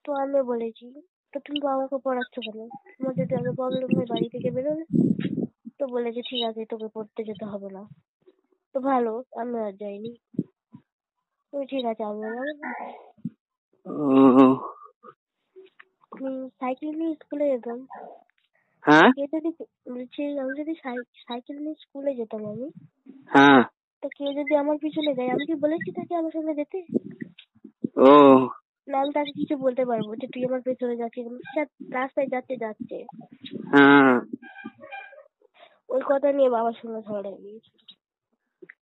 তো আমিও বলেছি, তো তুমি তো আমাকে পড়াচ্ছ কেন? তোমার যদি এত প্রবলেম হয় বাড়ি থেকে বেরোলে। তো বলেছে ঠিক আছে তোকে পড়তে যেতে হবে না। তো ভালো, আমি আর যাইনি। তো ঠিক আছে আমিও যাবো না। ও, সাইকেল নিয়ে স্কুলে যেতাম। হ্যাঁ কে যদি বলছি আমি যদি সাইকেল নিয়ে স্কুলে যেতাম আমি, হ্যাঁ। তো কেউ যদি আমার পিছনে যায়, আমি কি বলেছি তাকে আমার সঙ্গে যেতে? ও না আমি তাকে কিছু বলতে পারবো যে তুই আমার পেছনে যাচ্ছিস, সে রাস্তায় যাচ্ছে যাচ্ছে। হ্যাঁ। ওই কথা নিয়ে বাবার সঙ্গে ঝগড়া গিয়েছে।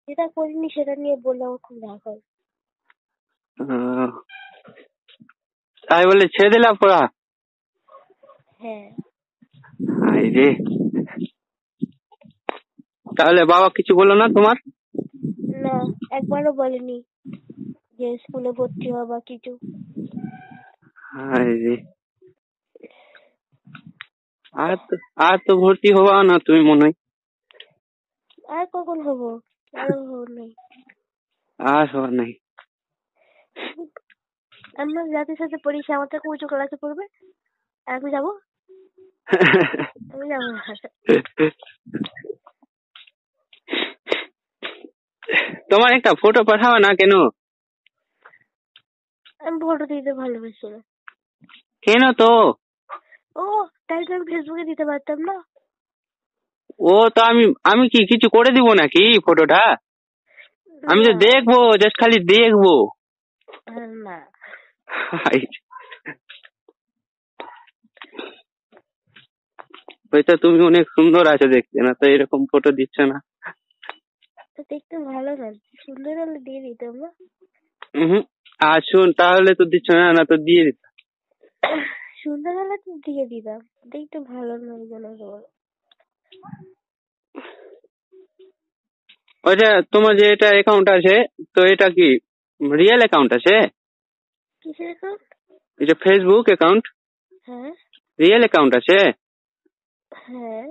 যেটা করিনি সেটা নিয়ে বললে আমার খুব রাগ হয়। তাই বলে ছেড়ে দিলাম পড়া? হ্যাঁ। হাই রে, তাহলে বাবা কিছু বললো না তোমার? না, একবারও বলেনি যে স্কুলে ভর্তি হওয়া কিছু। হাই রে, আর তো ভর্তি হওয়া না তুমি মনে হয়? আর কখন হবো? আরো হবো নাই। আর হওয়া নাই। আমরা যাদের সাথে পড়ি সে আমার থেকে উঁচু ক্লাসে পড়বে, আর আমি যাবো? আমি যাবো না। তোমার একটা ফটো পাঠাও না কেন? আমি ফটো দিতে ভালোবাসি না। কেন তো? ও, তাই তো আমি ফেসবুকে দিতে পারতাম না। ও তো আমি আমি কি কিছু করে দিব নাকি ফটোটা? আমি তো না দেখবো, জাস্ট খালি দেখবো। না। হাই, হয়তো তুমি অনেক সুন্দর আছো দেখতে, না তো এরকম ফটো দিচ্ছ না। তো দেখতে ভালো না, সুন্দর হলে দিয়ে দিতাম না। হম। আর শুন, তাহলে তো দিচ্ছ না, না তো দিয়ে দিত। সুন্দর হলে তো দিয়ে দিতাম, দেখতে ভালো নয় কেন তোমার? ওইটা তোমার যে এটা অ্যাকাউন্ট আছে, তো এটা কি রিয়েল অ্যাকাউন্ট আছে? কিসের অ্যাকাউন্ট? এটা ফেসবুক অ্যাকাউন্ট? হ্যাঁ। রিয়েল অ্যাকাউন্ট আছে? হ্যাঁ।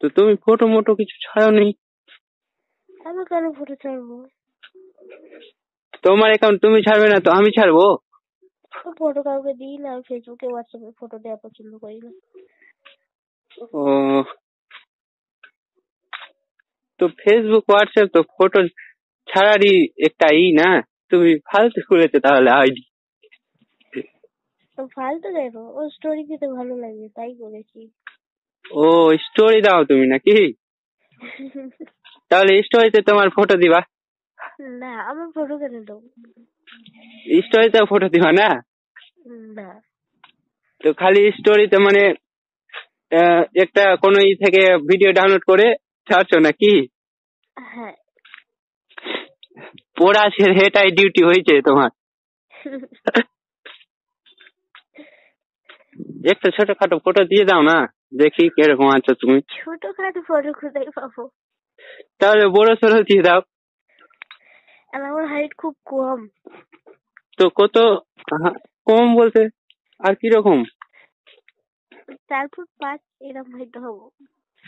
তো তুমি ফটো মোটো কিছু ছাড়ো নি? আমি কেন ফটো ছাড়বো? তোমার অ্যাকাউন্ট তুমি ছাড়বে না তো আমি ছাড়বো? ফটো কাউকে দিই না, আমি ফেসবুকে হোয়াটসঅ্যাপে ফটো দেওয়া পছন্দ করি না। ও, তো ফেসবুক হোয়াটসঅ্যাপ তো ফটো ছাড়ারই একটা না? তুমি ফালতু খুলেছো তাহলে আইডি? তো ফালতু দেখো, ও স্টোরি দিতে ভালো লাগে তাই করেছি। ও, স্টোরি দাও তুমি নাকি? তাহলে স্টোরিতে তোমার ফটো দিবা? না, আমার ফটো কেন দেবো? স্টোরিতে ফটো দিবা না? না। তো খালি স্টোরিতে মানে একটা কোনো থেকে ভিডিও ডাউনলোড করে ছাড়ছো নাকি? হ্যাঁ। পড়া ছেড়ে এটাই ডিউটি হয়েছে তোমার? একটা ছোটখাটো ফটো দিয়ে দাও না, দেখি কিরকম আছো তুমি। ছোটখাটো ফটো কোথায় পাবো? তাহলে বড় সড়ো দিয়ে দাও। আর আমার হাইট খুব কম। তো কত? কম বলতে আর কিরকম? 4 ফুট 5 এরকম হয়তো হবো।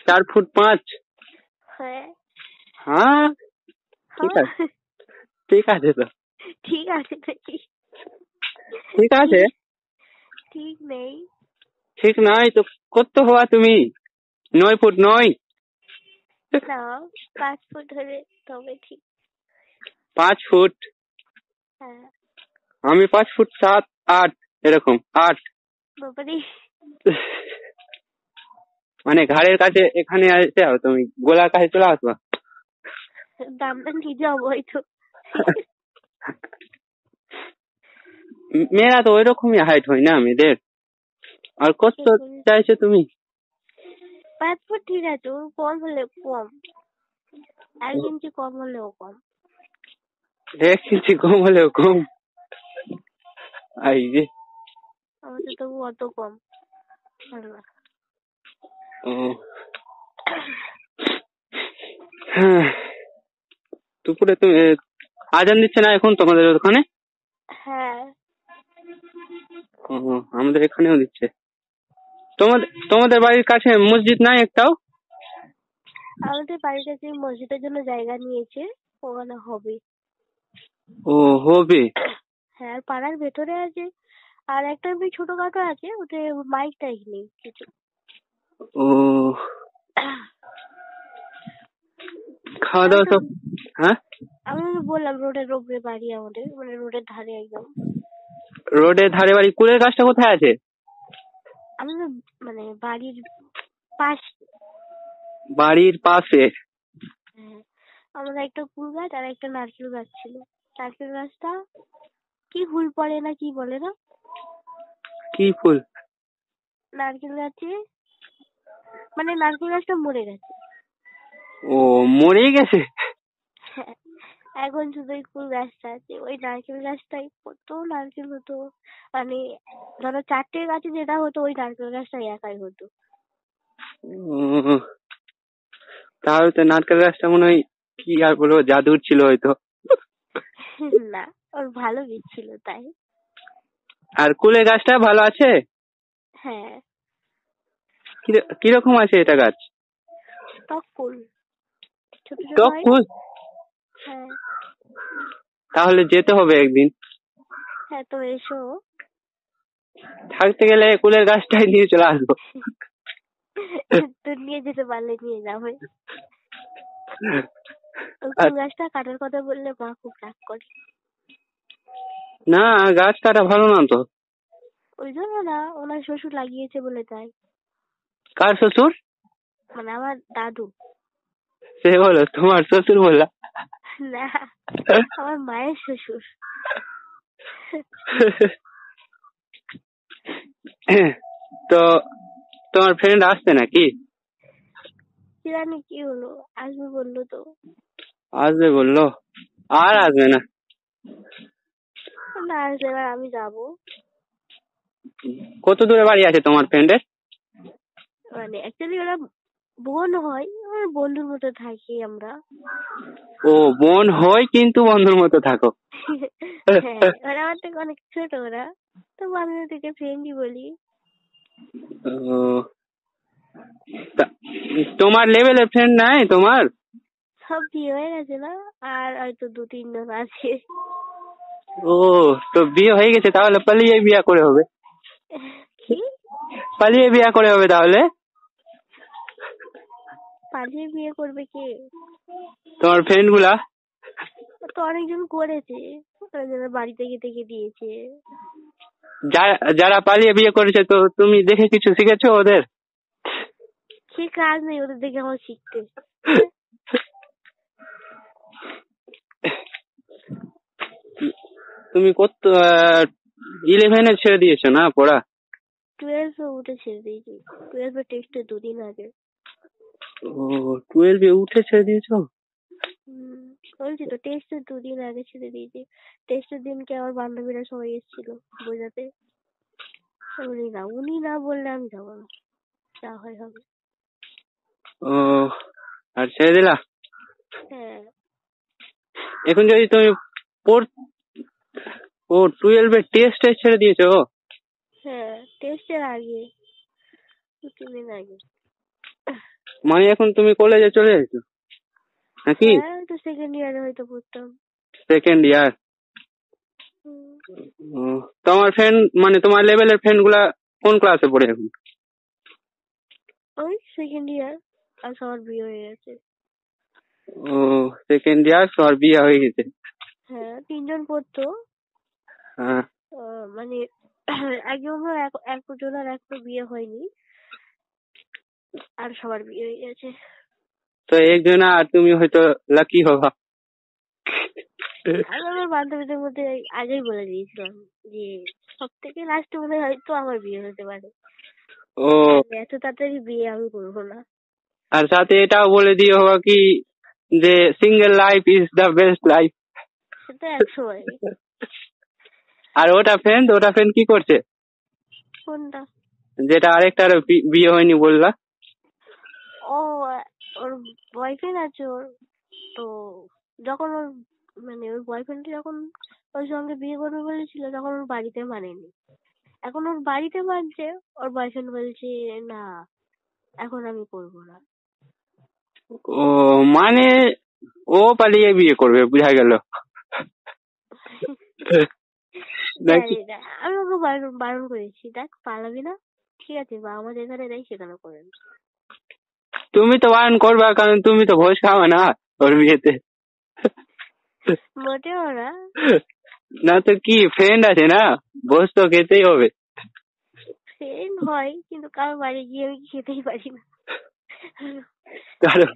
4 ফুট 5? হ্যাঁ। হ্যাঁ, ঠিক হ্যাঁ। আছে, ঠিক আছে তো। ঠিক আছে নাকি? ঠিক আছে। ঠিক নেই। ঠিক নয় তো কত হওয়া তুমি? 9 ফুট 9? না, 5 ফুট হলে তবে ঠিক। 5 ফুট? হ্যাঁ। আমি 5 ফুট 7 8 এরকম 8। বাবারে। মানে ঘাড়ের কাছে এখানে আসতে হবে, তুমি গোলার কাছে চলে আসবা। দামটা নিয়ে যাবো হয়তো। মেয়েরা তো ওই রকমই হাইট হয় না মেয়েদের। আর কত চাইছো তুমি? 5 ফুট ঠিক আছে, ওর কম হলে কম। 1 ইঞ্চি কম হলেও কম। 1 ইঞ্চি কম হলেও কম? এই যে। আমাদের তবু অত কম ভালো না। ও, হ্যাঁ। দুপুরে তুমি আজান দিচ্ছে না এখন তোমাদের ওখানে? হ্যাঁ। ও, আমাদের এখানেও দিচ্ছে। তোমাদের তোমাদের বাড়ির কাছে মসজিদ নাই একটাও? আমাদের বাড়ির কাছে মসজিদের জন্য জায়গা নিয়েছে, ওখানে হবে। ও, হবে। হ্যাঁ, আর পাড়ার ভেতরে আছে আর একটা এমনি ছোটখাটো আছে, ওতে মাইক টাইক নেই কিছু। ও, খাওয়া আমি দাওয়া তো সব? হ্যাঁ, আমি তো বললাম রোডের ওপরে বাড়ি আমাদের, মানে রোডের ধারে একদম। রোডের ধারে বাড়ি। কুলের গাছটা কোথায় আছে? আমি তো মানে বাড়ির পাশ। বাড়ির পাশে? হ্যাঁ, আমাদের একটা কুল গাছ আর একটা নারকেল গাছ ছিল। নারকেল গাছটা কি ফুল পড়ে না কি বলে না, কি ফুল? নারকেল গাছে, মানে নারকেল গাছটা মরে গেছে। ও, মরেই গেছে? হ্যাঁ, এখন শুধু ওই কুল গাছটা আছে। ওই নারকেল গাছটাই কত নারকেল হতো, মানে ধরো 4টে গাছে যেটা হতো ওই নারকেল গাছটাই একাই হতো। ও, তাহলে তো নারকেল গাছটা মনে হয় কি আর বলবো, জাদুর ছিল হয়তো। না, ওর ভালো বীজ ছিল তাই। আর কুলের গাছটা ভালো আছে? হ্যাঁ, কিরকম আছে এটা গাছ? টক কুল, ছোট ছোট টক হয় না। কুল? হ্যাঁ। তাহলে যেতে হবে একদিন। হ্যাঁ, তো এসো। থাকতে গেলে কুলের গাছটাই নিয়ে চলে আসবো। তো নিয়ে যেতে পারলে নিয়ে যাবে। ওই আর কুল গাছটা কাটার কথা বললে মা খুব রাগ করে। না, গাছ কাটা ভালো না তো। ওই জন্য না, ওনার শ্বশুর লাগিয়েছে বলে তাই। কার শ্বশুর? মানে আমার দাদু। সে বলো, তোমার শ্বশুর বললা? না, আমার মায়ের শ্বশুর। তো তোমার ফ্রেন্ড আসছে নাকি? কি জানি কি হলো, আসবে বললো তো। আসবে বললো? আর আসবে না? না আসলে এবার আমি যাবো। কত দূরে বাড়ি আছে তোমার ফ্রেন্ডের? মানে অ্যাকচুয়ালি ওরা বোন হয়, আমার বন্ধুর মতো থাকি আমরা। ও, বোন হয় কিন্তু বন্ধুর মতো থাকো? হ্যাঁ, ওরা আমার থেকে অনেক ছোট ওরা, তো আমি ওদেরকে ফ্রেন্ডই বলি। ও, তোমার লেভেলের ফ্রেন্ড নাই তোমার? সব বিয়ে হয়ে গেছে না, আর হয়তো 2-3 জন আছে। ও, তো বিয়ে হয়ে গেছে, তাহলে পালিয়ে বিয়ে করে হবে। কি? পালিয়ে বিয়ে করে হবে তাহলে? পালিয়ে বিয়ে করবে কে? তোমার ফ্রেন্ড গুলা? তো অনেকজন করেছে, ওরা বাড়ি থেকে থেকে দিয়েছে। যারা পালিয়ে বিয়ে করেছে, তো তুমি দেখে কিছু শিখেছো ওদের? সে কাজ নেই ওদের দেখে আমার শিখতে। তুমি কত 11-এ ছেড়ে দিয়েছো না পড়া? 12 উঠে ছেড়ে দিয়েছি, 12 টেস্টে 2 দিন আগে। ও, 12-এ উঠে ছেড়ে দিয়েছো? বলছি তো টেস্টের 2 দিন আগে ছেড়ে দিয়েছি। টেস্টের দিনকে আমার বান্ধবীরা সবাই এসেছিল বোঝাতে। উনি না বললে আমি যাবো না, যা হয় হবে। ও, আর ছেড়ে দিলা? হ্যাঁ। এখন যদি তুমি পড় ও, 12-এর টেস্টে ছেড়ে দিয়েছো? হ্যাঁ, টেস্টের আগে, 2-3 দিন আগে। মানে এখন তুমি কলেজে চলে যাচ্ছো নাকি? হ্যাঁ, তো সেকেন্ড ইয়ারে হয়তো পড়তাম। Second year? হুম, তোমার ফ্রেন্ড মানে তোমার লেভেলের ফ্রেন্ড গুলা কোন ক্লাসে পড়ে এখন? ওই সেকেন্ড ইয়ার, আর সবার বিয়ে হয়ে গেছে। ও, সেকেন্ড ইয়ার, সবার বিয়ে হয়ে গেছে? হ্যাঁ, 3জন পড়তো। হ্যাঁ। মানে একজনের একজনের এখনো বিয়ে হয়নি, আর সবার বিয়ে হয়ে গেছে। তো একজন আর তুমি হয়তো লাকি হবা। আমি আমার বান্ধবীদের মধ্যে আগেই বলে দিয়েছিলাম যে সব থেকে লাস্টে মনে হয় হয়তো আমার বিয়ে হতে পারে, ও, এত তাড়াতাড়ি বিয়ে আমি করবো না। আর সাথে এটাও বলে দিয়ে হবা কি যে single life is the best life. সেটা 100বার। আর ওটা ফ্রেন্ড কি করছে? কোনটা? যেটা আরেকটার বিয়ে হয়নি বললা? ও, ওর বয়ফ্রেন্ড আছে ওর। তো যখন ওর মানে ওর বয়ফ্রেন্ড যখন ওর সঙ্গে বিয়ে করবে বলেছিল, তখন ওর বাড়িতে মানেনি। এখন ওর বাড়িতে মানছে, ওর বয়ফ্রেন্ড বলছে না, এখন আমি করবো না। ও, মানে ও পালিয়ে বিয়ে করবে, বুঝা গেল। নাকি? জানি না, আমি ওকে বারণ বারণ করেছি, দেখ পালাবি না, ঠিক আছে, বাবা মা যেখানে দেয় সেখানে করেন। তুমি তো বারণ করবা, কারণ তুমি তো ভোজ খাওয়া না ওর বিয়েতে। মোটেও না। না তো কি, ফ্রেন্ড আছে না, ভোজ তো খেতেই হবে। সেম হয়, কিন্তু কারোর বাড়ি গিয়ে আমি খেতেই পারি না। কারণ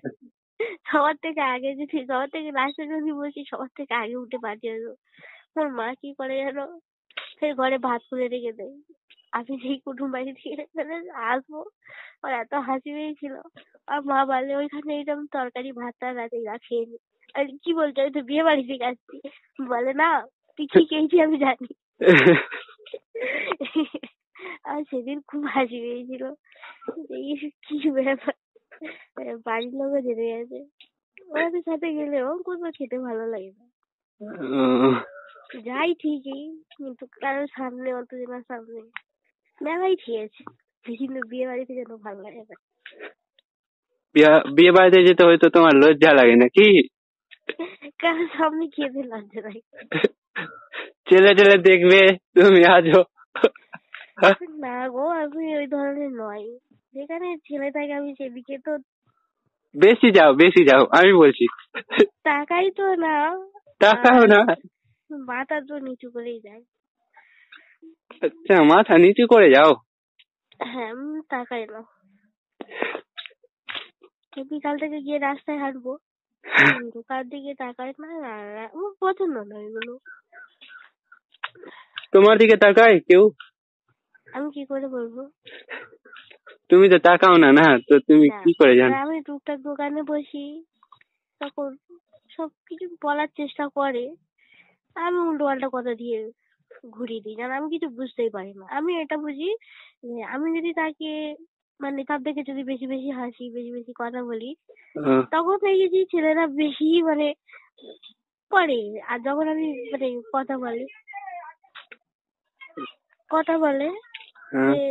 সবার থেকে আগে যদি, সবার থেকে লাস্টে যদি বসি, সবার থেকে আগে উঠে পাঠিয়ে দেবো। আমার মা কি করে জানো, সেই ঘরে ভাত তুলে রেখে দেয়। আমি যেই কুটুম বাড়ি থেকে মানে আসবো, আর এত হাসি পেয়েছিল। আর মা বলে ওইখানে এরকম তরকারি ভাত টাত আছে, যা খেয়ে নি। আর কি বলছো, আমি তো বিয়ে বাড়ি থেকে আসছি। বলে না, তুই কি খেয়েছি আমি জানি। আর সেদিন খুব হাসি পেয়েছিল, এই কি ব্যাপার, বাড়ির লোকও জেনে গেছে। ওদের সাথে গেলেও কোথাও খেতে ভালো লাগে না, যাই ঠিকই, কিন্তু কারোর সামনে, অতজনের সামনে মেলায় খেয়েছে, কিন্তু বিয়ে বাড়িতে যেন ভালো লাগে না। বিয়ে বাড়িতে যেতে হয়তো তোমার লজ্জা লাগে নাকি? কারোর সামনে খেতে লজ্জা লাগে। ছেলে ছেলে দেখবে তুমি আজো। না গো, আমি ওই ধরনের নয়, যেখানে ছেলে থাকে আমি সেদিকে তো বেশি যাও, বেশি যাও, আমি বলছি। তাকাই তো না। টাকাও আর না? মাথা তো নিচু করেই যায়। আচ্ছা, মাথা নিচু করে যাও। হ্যাঁ, তাকাই না। বিকাল থেকে গিয়ে রাস্তায় হাঁটবো, কার দিকে তাকাই না, আর আমার পছন্দ না এগুলো। তোমার দিকে তাকায় কেউ? আমি কি করে বলবো? তুমি তো তাকাও না, না তো তুমি না, কি করে জানো? আমি টুকটাক দোকানে বসি, তখন সবকিছু বলার চেষ্টা করে, আমি উল্টো পাল্টা কথা দিয়ে ঘুরিয়ে দিই, কারণ আমি কিছু বুঝতেই পারি না। আমি এটা বুঝি যে আমি যদি তাকে, মানে তার থেকে যদি বেশি বেশি হাসি, বেশি বেশি কথা বলি, তখন দেখেছি ছেলেরা বেশি মানে করে। আর যখন আমি মানে কথা বলে যে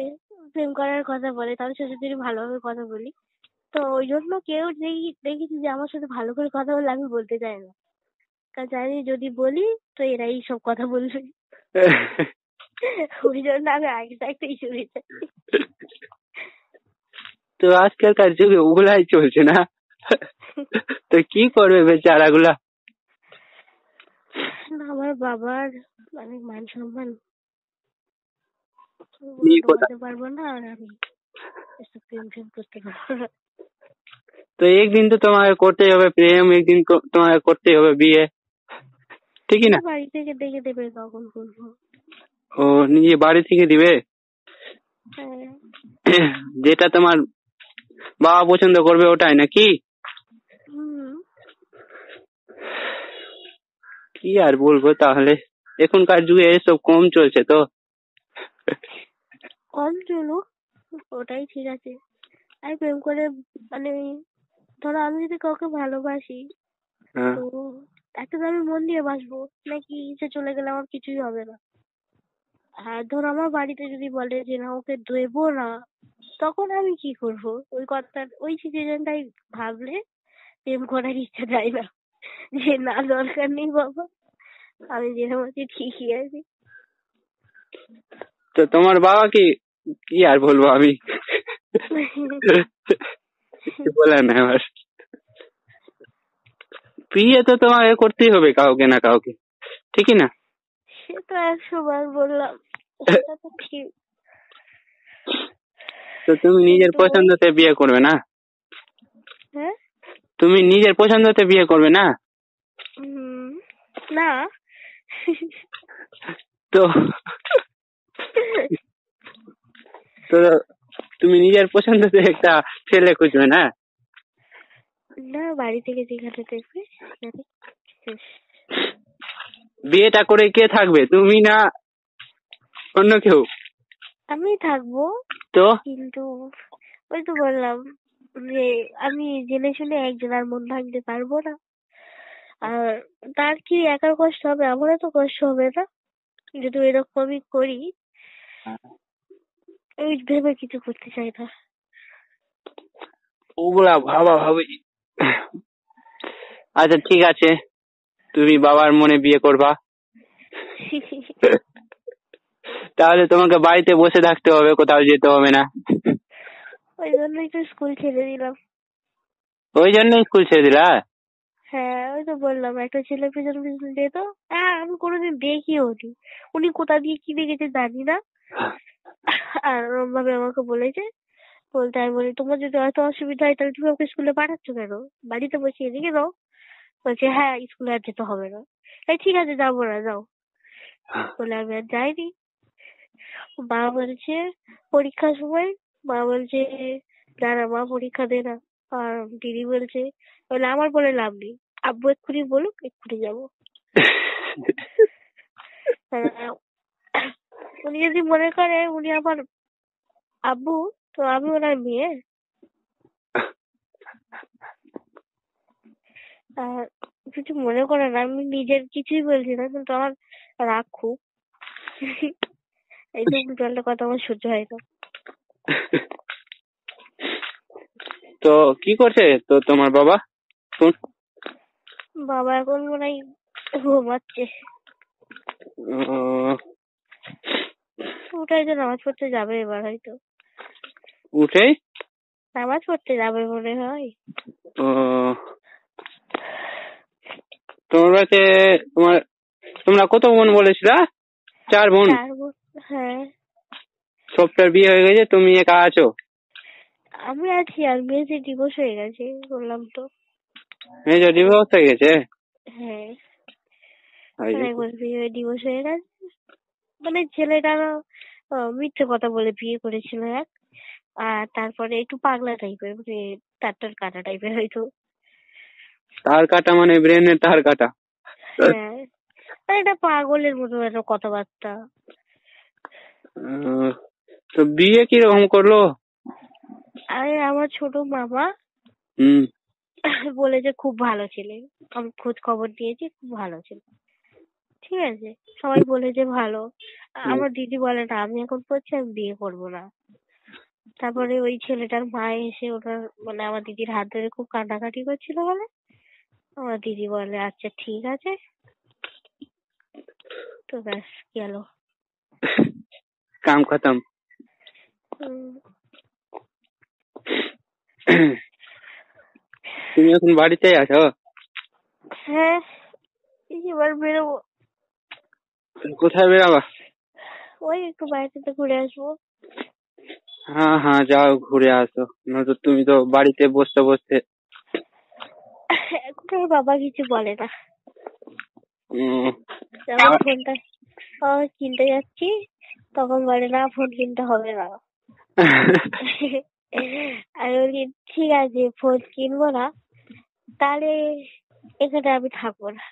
প্রেম করার কথা বলে, তাদের সাথে যদি ভালোভাবে কথা বলি, তো ওই জন্য কেউ দেখেছি যে আমার সাথে ভালো করে কথা বলে আমি বলতে চাই না, কারণ জানি যদি বলি তো এরা এই সব কথা বলবে। ওই জন্য আমি আগে থাকতেই শুনে যাই। তো আজকালকার যুগে ওগুলাই চলছে না, তো কি করবে বেচারাগুলা? না, আমার বাবার অনেক মান সম্মান, ওগুলো বিয়ে কথা, ডোবাতে পারবো না, আর আমি এসব প্রেম ফেম করতে পারবো না। তো একদিন তো তোমাকে করতেই হবে প্রেম, একদিন তোমাকে করতেই হবে বিয়ে, ঠিকই না? বাড়ি থেকে দেখে দেবে, তখন করবো। ও, নিজে বাড়ি থেকে দিবে? হ্যাঁ। যেটা তোমার বাবা পছন্দ করবে ওটাই নাকি? হুম। কি আর বলবো তাহলে, এখনকার যুগে এসব কম চলছে তো। কম চলুক, ওটাই ঠিক আছে। আমি প্রেম করে, মানে ধরো আমি যদি কাউকে ভালোবাসি, হ্যাঁ। তো একটা তো আমি মন দিয়ে বাসবো, নাকি সে চলে গেলে আমার কিছুই হবে না। আর ধরো আমার বাড়িতে যদি বলে যে না ওকে দেবো না, তখন আমি কি করব? ওই কথা, ওই সিচুয়েশনটাই ভাবলে প্রেম করার ইচ্ছা যায় না, যে না দরকার নেই বাবা, আমি যেরকম আছি ঠিকই আছি। তো তোমার বাবা কি, কি আর বলবো আমি, কিছু বলার নাই আমার। বিয়ে তো তোমাকে করতেই হবে কাউকে না কাউকে, ঠিকই না? সে তো 100 বার বললাম, সেটা তো ঠিক, তো তুমি নিজের কিন্তু ওই, পছন্দতে বিয়ে করবে না? হ্যাঁ, তুমি নিজের পছন্দতে বিয়ে করবে না? না। তো তো তুমি নিজের পছন্দতে একটা ছেলে খুঁজবে না? না, বাড়ি থেকে যেখানে দেখবে সেখানে শেষ। বিয়েটা করে কে থাকবে, তুমি না অন্য কেউ? আমি থাকবো, তো কিন্তু ওই তো বললাম যে আমি জেনে শুনে একজনের মন ভাঙতে পারবো না। আর তার কি একার কষ্ট হবে, আমারও তো কষ্ট হবে না যদি এরকমই করি। এই ভেবে কিছু করতে চাই না। ওগুলা ভাবা ভাবি। আচ্ছা ঠিক আছে, তুমি বাবার মনে বিয়ে করবা। তাহলে তোমাকে বাড়িতে বসে থাকতে হবে, কোথাও যেতে হবে না। ওই জন্যই তো স্কুল ছেড়ে দিলাম। ওই জন্যই স্কুল ছেড়ে দিলা? হ্যাঁ, ওই তো বললাম একটা ছেলে পিছন পিছন যেত। হ্যাঁ, আমি কোনোদিন দেখিও নি। উনি কোথা দিয়ে কি দেখেছে জানি না। আর ওরম ভাবে আমাকে বলেছে, বলতে আমি বলি তোমার যদি এত অসুবিধা হয় তাহলে তুমি ওকে স্কুলে পাঠাচ্ছ কেন? বাড়িতে বসিয়ে রেখে দাও। বলছে হ্যাঁ স্কুলে আর যেতে হবে না। এই ঠিক আছে যাবো না, যাও। বলে আমি আর যাইনি। মা বলছে পরীক্ষার সময়, মা বলছে দাঁড়া মা পরীক্ষা দে না। আর দিদি বলছে, বলে আমার বলে লাভ নেই, আব্বু এক্ষুনি বলুক এক্ষুনি যাবো। হ্যাঁ, উনি যদি মনে করে উনি আমার আব্বু, তো আমি ওনার মেয়ে। আর কিছু মনে করে না, আমি নিজের কিছুই বলছি না, কিন্তু আমার রাগ খুব। এই তো উল্টোপাল্টা কথা আমার সহ্য হয় না। তো কি করছে তো তোমার বাবা? বাবা এখন মনে হয় ঘুমাচ্ছে। উম, উঠে হয়তো নামাজ পড়তে যাবে এবার হয়তো। উঠেই নামাজ পড়তে যাবে মনে হয়। তোমার কাছে তোমরা কত বোন বলেছিলা? 4 বোন। 4 বোন। হ্যাঁ, সবটার বিয়ে হয়ে গেছে, তুমি একা আছো? আমি আছি আর মেয়েছে ডিভোর্স হয়ে গেছে বললাম তো। মেজর ডিভোর্স হয়ে গেছে? হ্যাঁ, এই যে, একবার বিয়ে ডিভোর্স হয়ে গেছে। মানে ছেলেটা মিথ্যে কথা বলে বিয়ে করেছিল এক। আর তারপরে একটু পাগলা টাইপের, মানে তার কাটা টাইপের হয়তো। তার কাটা মানে ব্রেনের তার কাটা? হ্যাঁ, মানে এটা পাগলের মতো একটা কথাবার্তা। উম, তো বিয়ে কিরকম করলো? আরে আমার ছোট মামা হুম। বলেছে খুব ভালো ছেলে। আমি খোঁজ খবর দিয়েছি, খুব ভালো ছেলে। ঠিক আছে, সবাই বলেছে ভালো। আমার দিদি বলে না আমি এখন পড়ছি, আমি বিয়ে করবো না। তারপরে ওই ছেলেটার মা এসে ওটার মানে আমার দিদির হাত ধরে খুব কান্নাকাটি করছিল বলে আমার দিদি বলে আচ্ছা ঠিক আছে। তো ব্যাস গেল। কাম খতম। হুম, তুমি এখন বাড়িতেই আছো? হ্যাঁ, এই এবার বেরোবো। কোথায় বেরাবা? ওই একটু বাইরেতে ঘুরে আসবো। হ্যাঁ হ্যাঁ, যাও ঘুরে আসো, নয়তো তুমি তো বাড়িতে বসতে বসতে। এখন আর বাবা কিছু বলে না। উম, যখন ফোনটা কিনতে যাচ্ছি তখন বলে না ফোন কিনতে হবে না। আমি বলি ঠিক আছে ফোন কিনবো না, তাহলে এখানে আমি থাকবো না।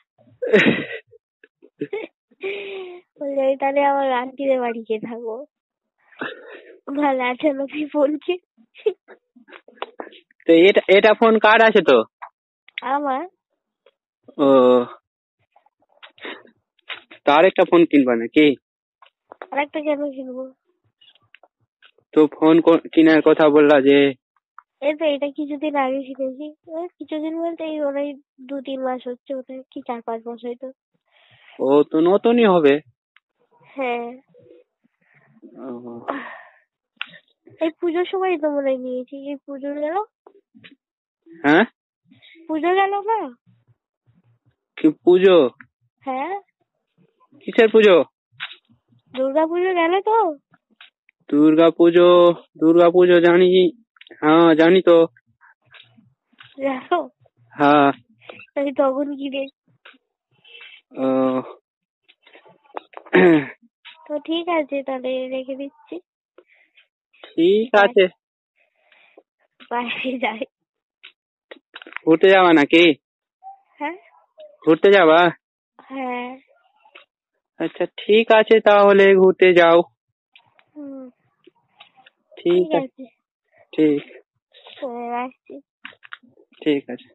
বললে তাহলে আমার আন্টিদের বাড়ি গিয়ে থাকবো। ভালো আছে নাকি ফোন কি? তো এটা ফোন কার আছে তো? আমার ও, তার একটা ফোন কিনবা নাকি? আরেকটা কেন কিনবো? তো ফোন কেনার কথা বললা যে? এই তো এটা কিছুদিন আগে কিনেছি। কিছুদিন বলতে এই ওরাই 2-3 মাস হচ্ছে, ওটা কি 4-5 মাস হয়তো। ও তো নতুনই হবে। হ্যাঁ, ও, এই পুজোর সময় তো মনে হয় নিয়েছি। এই পুজো গেল, হ্যাঁ পুজো গেল না? কি পুজো? হ্যাঁ, কিসের পুজো? দুর্গা পুজো গেল তো। দুর্গা পুজো? দুর্গা পুজো জানি, হ্যাঁ জানি তো। জানো? হ্যাঁ। আমি তখন কিনে। ও, তো ঠিক আছে তাহলে রেখে দিচ্ছি। ঠিক বাই, আছে। বাইরে যাই। ঘুরতে যাবা নাকি? হ্যাঁ, ঘুরতে যাবা? হ্যাঁ, আচ্ছা ঠিক আছে, তাহলে ঘুরতে যাও। হুম, ঠিক ঠিক আছে। আছে। ঠিক। রাখছি। ঠিক আছে।